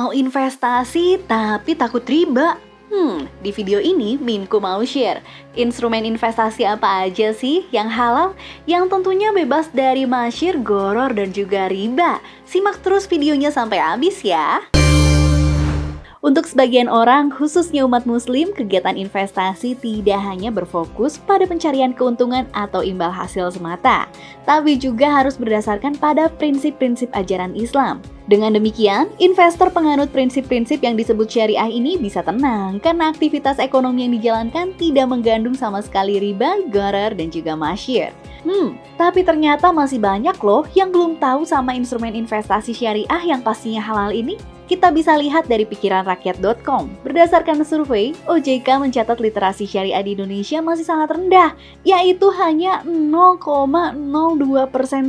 Mau investasi tapi takut riba? Di video ini Minku mau share instrumen investasi apa aja sih yang halal, yang tentunya bebas dari masyir, goror, dan juga riba. Simak terus videonya sampai habis ya. Untuk sebagian orang, khususnya umat muslim, kegiatan investasi tidak hanya berfokus pada pencarian keuntungan atau imbal hasil semata, tapi juga harus berdasarkan pada prinsip-prinsip ajaran Islam. Dengan demikian, investor penganut prinsip-prinsip yang disebut syariah ini bisa tenang karena aktivitas ekonomi yang dijalankan tidak menggandung sama sekali riba, gharar, dan juga masyir. Tapi ternyata masih banyak loh yang belum tahu sama instrumen investasi syariah yang pastinya halal ini. Kita bisa lihat dari pikiranrakyat.com. Berdasarkan survei, OJK mencatat literasi syariah di Indonesia masih sangat rendah, yaitu hanya 0,02%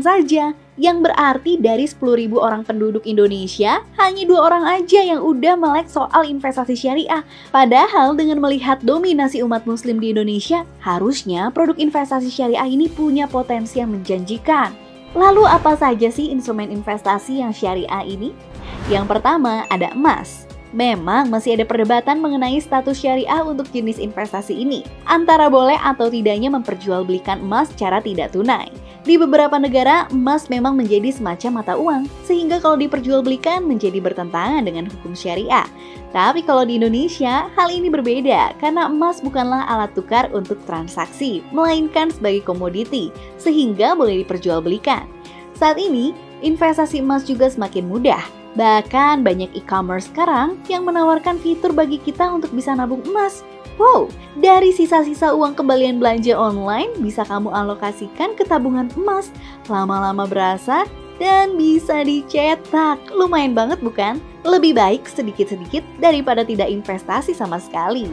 saja. Yang berarti dari 10.000 orang penduduk Indonesia, hanya 2 orang aja yang udah melek soal investasi syariah. Padahal dengan melihat dominasi umat muslim di Indonesia, harusnya produk investasi syariah ini punya potensi yang menjanjikan. Lalu apa saja sih instrumen investasi yang syariah ini? Yang pertama ada emas. Memang masih ada perdebatan mengenai status syariah untuk jenis investasi ini, antara boleh atau tidaknya memperjualbelikan emas secara tidak tunai. Di beberapa negara, emas memang menjadi semacam mata uang, sehingga kalau diperjualbelikan menjadi bertentangan dengan hukum syariah. Tapi kalau di Indonesia, hal ini berbeda karena emas bukanlah alat tukar untuk transaksi, melainkan sebagai komoditi, sehingga boleh diperjualbelikan. Saat ini, investasi emas juga semakin mudah. Bahkan banyak e-commerce sekarang yang menawarkan fitur bagi kita untuk bisa nabung emas. Wow, dari sisa-sisa uang kembalian belanja online bisa kamu alokasikan ke tabungan emas. Lama-lama berasa dan bisa dicetak. Lumayan banget bukan? Lebih baik sedikit-sedikit daripada tidak investasi sama sekali.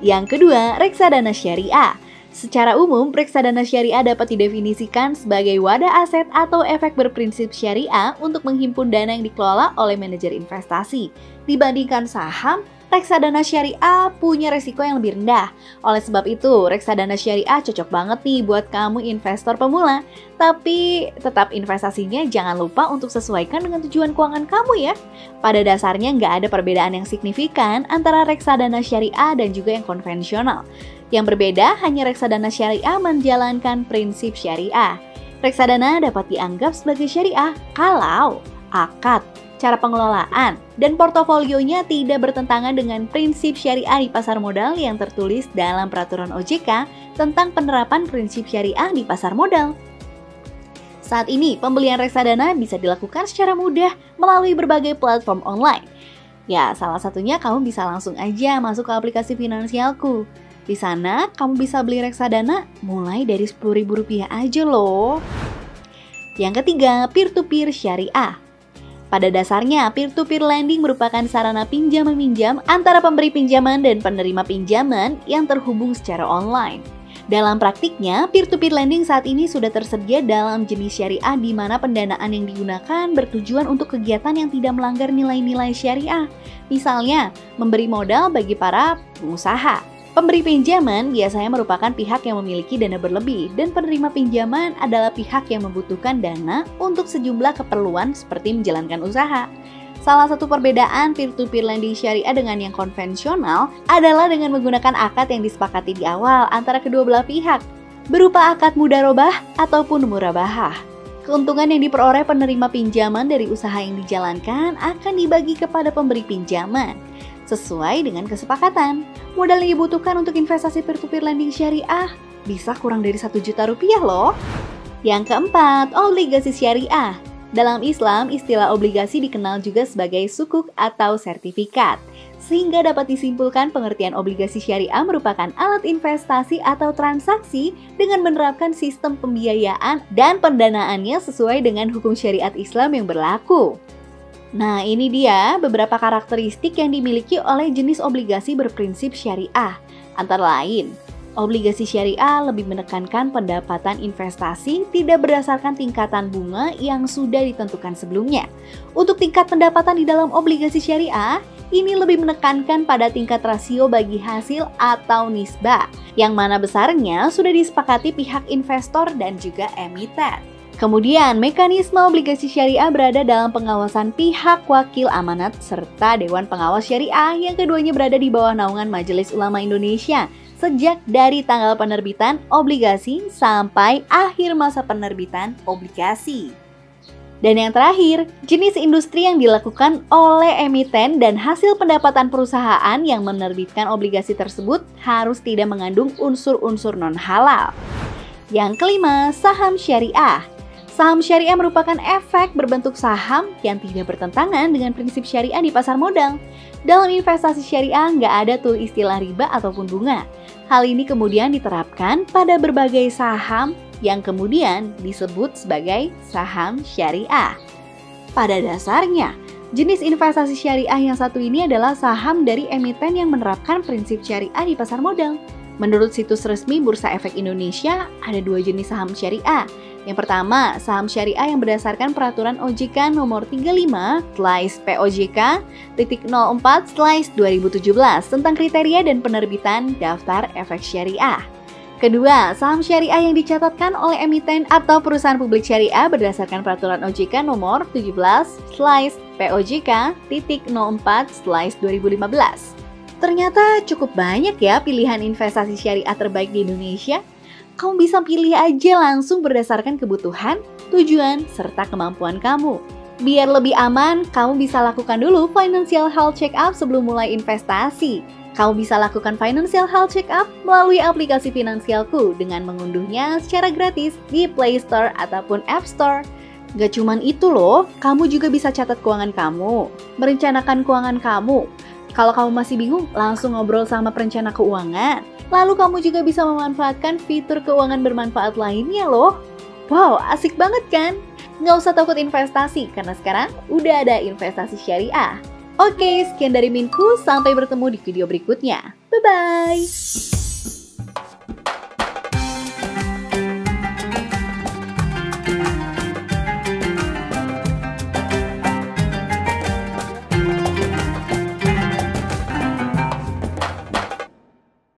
Yang kedua, reksadana syariah. Secara umum, reksadana syariah dapat didefinisikan sebagai wadah aset atau efek berprinsip syariah untuk menghimpun dana yang dikelola oleh manajer investasi. Dibandingkan saham, reksadana syariah punya resiko yang lebih rendah. Oleh sebab itu, reksadana syariah cocok banget nih buat kamu investor pemula. Tapi tetap investasinya jangan lupa untuk sesuaikan dengan tujuan keuangan kamu ya. Pada dasarnya nggak ada perbedaan yang signifikan antara reksadana syariah dan juga yang konvensional. Yang berbeda hanya reksadana syariah menjalankan prinsip syariah. Reksadana dapat dianggap sebagai syariah kalau akad, cara pengelolaan, dan portofolionya tidak bertentangan dengan prinsip syariah di pasar modal yang tertulis dalam peraturan OJK tentang penerapan prinsip syariah di pasar modal. Saat ini, pembelian reksadana bisa dilakukan secara mudah melalui berbagai platform online. Ya, salah satunya kamu bisa langsung aja masuk ke aplikasi Finansialku. Di sana, kamu bisa beli reksadana mulai dari Rp10.000 aja loh. Yang ketiga, peer-to-peer syariah. Pada dasarnya, peer-to-peer lending merupakan sarana pinjam-meminjam antara pemberi pinjaman dan penerima pinjaman yang terhubung secara online. Dalam praktiknya, peer-to-peer lending saat ini sudah tersedia dalam jenis syariah di mana pendanaan yang digunakan bertujuan untuk kegiatan yang tidak melanggar nilai-nilai syariah. Misalnya, memberi modal bagi para pengusaha. Pemberi pinjaman biasanya merupakan pihak yang memiliki dana berlebih dan penerima pinjaman adalah pihak yang membutuhkan dana untuk sejumlah keperluan seperti menjalankan usaha. Salah satu perbedaan peer-to-peer lending syariah dengan yang konvensional adalah dengan menggunakan akad yang disepakati di awal antara kedua belah pihak, berupa akad mudharabah ataupun murabahah. Keuntungan yang diperoleh penerima pinjaman dari usaha yang dijalankan akan dibagi kepada pemberi pinjaman. Sesuai dengan kesepakatan, modal yang dibutuhkan untuk investasi peer-to-peer lending syariah bisa kurang dari Rp1 juta loh. Yang keempat, obligasi syariah. Dalam Islam, istilah obligasi dikenal juga sebagai sukuk atau sertifikat. Sehingga dapat disimpulkan pengertian obligasi syariah merupakan alat investasi atau transaksi dengan menerapkan sistem pembiayaan dan pendanaannya sesuai dengan hukum syariat Islam yang berlaku. Nah, ini dia beberapa karakteristik yang dimiliki oleh jenis obligasi berprinsip syariah. Antara lain, obligasi syariah lebih menekankan pendapatan investasi tidak berdasarkan tingkatan bunga yang sudah ditentukan sebelumnya. Untuk tingkat pendapatan di dalam obligasi syariah, ini lebih menekankan pada tingkat rasio bagi hasil atau nisbah, yang mana besarnya sudah disepakati pihak investor dan juga emiten. Kemudian, mekanisme obligasi syariah berada dalam pengawasan pihak wakil amanat serta Dewan Pengawas Syariah yang keduanya berada di bawah naungan Majelis Ulama Indonesia sejak dari tanggal penerbitan obligasi sampai akhir masa penerbitan obligasi. Dan yang terakhir, jenis industri yang dilakukan oleh emiten dan hasil pendapatan perusahaan yang menerbitkan obligasi tersebut harus tidak mengandung unsur-unsur non-halal. Yang kelima, saham syariah. Saham syariah merupakan efek berbentuk saham yang tidak bertentangan dengan prinsip syariah di pasar modal. Dalam investasi syariah nggak ada tuh istilah riba ataupun bunga. Hal ini kemudian diterapkan pada berbagai saham yang kemudian disebut sebagai saham syariah. Pada dasarnya, jenis investasi syariah yang satu ini adalah saham dari emiten yang menerapkan prinsip syariah di pasar modal. Menurut situs resmi Bursa Efek Indonesia, ada dua jenis saham syariah. Yang pertama, saham syariah yang berdasarkan peraturan OJK nomor 35/POJK.04/2017 tentang kriteria dan penerbitan daftar efek syariah. Kedua, saham syariah yang dicatatkan oleh emiten atau perusahaan publik syariah berdasarkan peraturan OJK nomor 17/POJK.04/2015. Ternyata cukup banyak ya pilihan investasi syariah terbaik di Indonesia. Kamu bisa pilih aja langsung berdasarkan kebutuhan, tujuan, serta kemampuan kamu. Biar lebih aman, kamu bisa lakukan dulu financial health check-up sebelum mulai investasi. Kamu bisa lakukan financial health check-up melalui aplikasi Finansialku dengan mengunduhnya secara gratis di Play Store ataupun App Store. Gak cuman itu loh, kamu juga bisa catat keuangan kamu, merencanakan keuangan kamu. Kalau kamu masih bingung, langsung ngobrol sama perencana keuangan. Lalu kamu juga bisa memanfaatkan fitur keuangan bermanfaat lainnya loh. Wow, asik banget kan? Nggak usah takut investasi, karena sekarang udah ada investasi syariah. Oke, sekian dari Minku. Sampai bertemu di video berikutnya. Bye-bye!